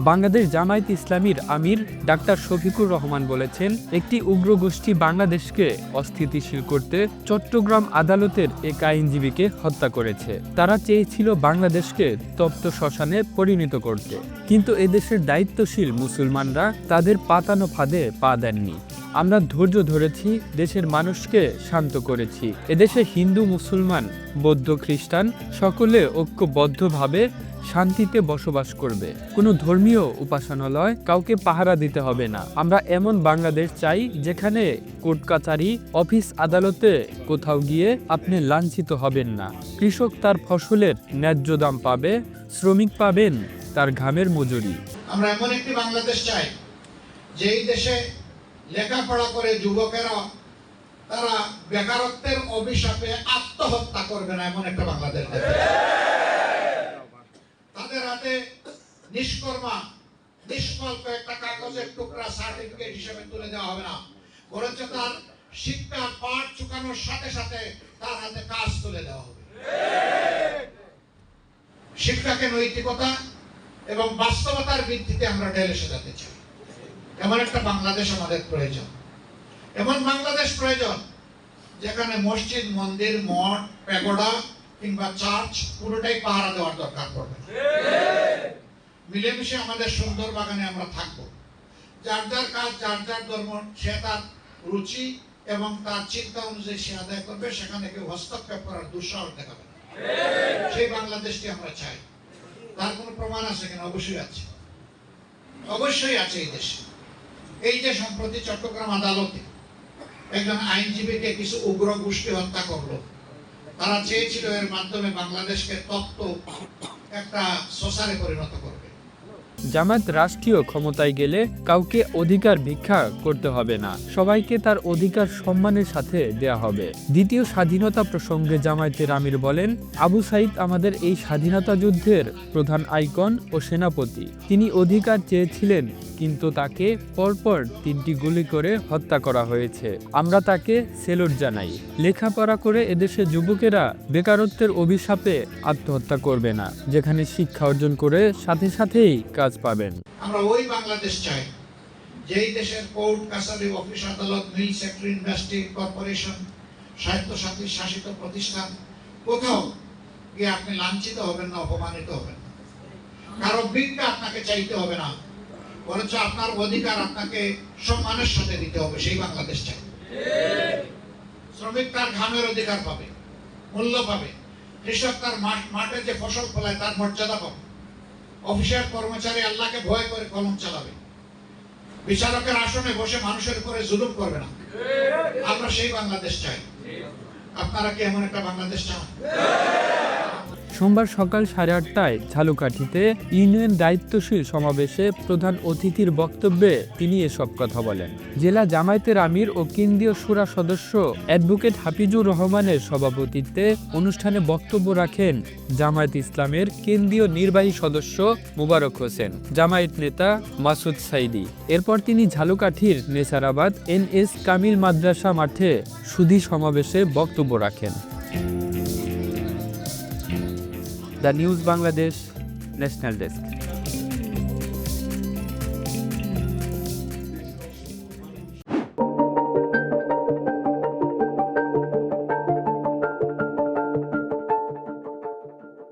বাংলাদেশ জামায়াতে ইসলামীর আমির ডাক্তার শফিকুর রহমান বলেছেন, একটি উগ্র গোষ্ঠী বাংলাদেশকে অস্থিতিশীল করতে চট্টগ্রাম আদালতের এক আইনজীবীকে হত্যা করেছে। তারা চেয়েছিল বাংলাদেশকে তপ্ত শ্মশানে পরিণত করতে, কিন্তু এদেশের দায়িত্বশীল মুসলমানরা তাদের পাতানো ফাঁদে পা দেননি। আমরা ধৈর্য ধরেছি, দেশের মানুষকে শান্ত করেছি। এদেশে হিন্দু, মুসলমান, বৌদ্ধ, খ্রিস্টান সকলে ঐক্যবদ্ধভাবে শান্তিতে বসবাস করবে। কোনো ধর্মীয় উপাসনালয় কাউকে পাহারা দিতে হবে না। আমরা এমন বাংলাদেশ চাই যেখানে কোর্ট কাচারি, অফিস আদালতে কোথাও গিয়ে আপনি লাঞ্ছিত হবেন না। কৃষক তার ফসলের ন্যায্য দাম পাবে, শ্রমিক পাবেন তার ঘামের মজুরি। আমরা এমন একটি বাংলাদেশ চাই যেই দেশে লেখাপড়া করে যুবকেরা তারা বেকারত্বের অভিশাপে আত্মহত্যা করবে না, এমন একটা বাংলাদেশ। তাদের হাতে নিষ্কর্মা নিষ্ফল কয়েকটা কাগজের টুকরা সার্টিফিকেট হিসেবে তুলে দেওয়া হবে না, বরঞ্চ তার শিক্ষা পাঠ চুকানোর সাথে সাথে তার হাতে কাজ তুলে দেওয়া হবে। শিক্ষাকে নৈতিকতা এবং বাস্তবতার ভিত্তিতে আমরা ঢেলে সাজাতে চাই। এমন একটা বাংলাদেশ আমাদের প্রয়োজন। এমন বাংলাদেশ প্রয়োজন যেখানে মসজিদ, মন্দির, মঠ, প্যাগোডা কিংবা চার্চ পুরোটাই পাহারা দেওয়ার দরকার পড়বে। মিলেমিশে আমাদের সুন্দর বাগানে আমরা থাকবো। যার যার কাজ, যার যার ধর্ম, সে তার রুচি এবং তার চিন্তা অনুযায়ী সে আদায় করবে। সেখানে কেউ হস্তক্ষেপ করার দুঃসাহস দেখাবে না। সেই বাংলাদেশটি আমরা চাই। তার কোনো প্রমাণ আছে কিনা? অবশ্যই আছে, অবশ্যই আছে। এই দেশে এই যে সম্প্রতি চট্টগ্রাম আদালতে একজন আইনজীবীকে কিছু উগ্র গোষ্ঠী হত্যা করলো, তারা চেয়েছিল এর মাধ্যমে বাংলাদেশকে তপ্ত একটা শ্মশানে পরিণত করবে। জামায়াত রাষ্ট্রীয় ক্ষমতায় গেলে কাউকে অধিকার ভিক্ষা করতে হবে না, সবাইকে তার অধিকার সম্মানের সাথে দেয়া হবে। দ্বিতীয় স্বাধীনতা প্রসঙ্গে জামায়াতের আমির বলেন, আবু সাইদ আমাদের এই স্বাধীনতা যুদ্ধের প্রধান আইকন ও সেনাপতি। তিনি অধিকার চেয়েছিলেন, কিন্তু তাকে পরপর 3টি গুলি করে হত্যা করা হয়েছে। আমরা তাকে সেলুট জানাই। লেখাপড়া করে এদেশে যুবকেরা বেকারত্বের অভিশাপে আত্মহত্যা করবে না, যেখানে শিক্ষা অর্জন করে সাথে সাথেই কাজ পাবেন। আমরা ওই বাংলাদেশ চাই যেই দেশের কোর্ট কাছারি, অফিস আদালত, মিল, সেক্টর, ইন্ডাস্ট্রি, কর্পোরেশন, স্বায়ত্তশাসিত শাসিত প্রতিষ্ঠান কোথাও গিয়ে আপনি লাঞ্ছিত হবেন না, অপমানিত হবেন না। কারো ভিক্ষা আপনাকে চাইতে হবে না, বরঞ্চ আপনার অধিকার আপনাকে সম্মানের সাথে দিতে হবে। সেই বাংলাদেশ চাই। শ্রমিক তার ঘামের অধিকার পাবে, মূল্য পাবে। কৃষক তার মাঠে যে ফসল ফলায় তার মর্যাদা পাবে। অফিসের কর্মচারী আল্লাহকে ভয় করে কলম চালাবে। বিচারকের আসনে বসে মানুষের উপরে জুলুম করবে না। আমরা সেই বাংলাদেশ চাই। আপনারা কি এমন একটা বাংলাদেশ চান? সোমবার সকাল 8:30টায় ঝালকাঠিতে ইউনিয়ন দায়িত্বশীল সমাবেশে প্রধান অতিথির বক্তব্যে তিনি এসব কথা বলেন। জেলা জামায়াতের আমির ও কেন্দ্রীয় শুরা সদস্য অ্যাডভোকেট হাফিজুর রহমানের সভাপতিত্বে অনুষ্ঠানে বক্তব্য রাখেন জামায়াত ইসলামের কেন্দ্রীয় নির্বাহী সদস্য মোবারক হোসেন, জামায়াত নেতা মাসুদ সাইদি। এরপর তিনি ঝালকাঠির নেসারাবাদ NS কামিল মাদ্রাসা মাঠে সুধী সমাবেশে বক্তব্য রাখেন। The news Bangladesh, national desk.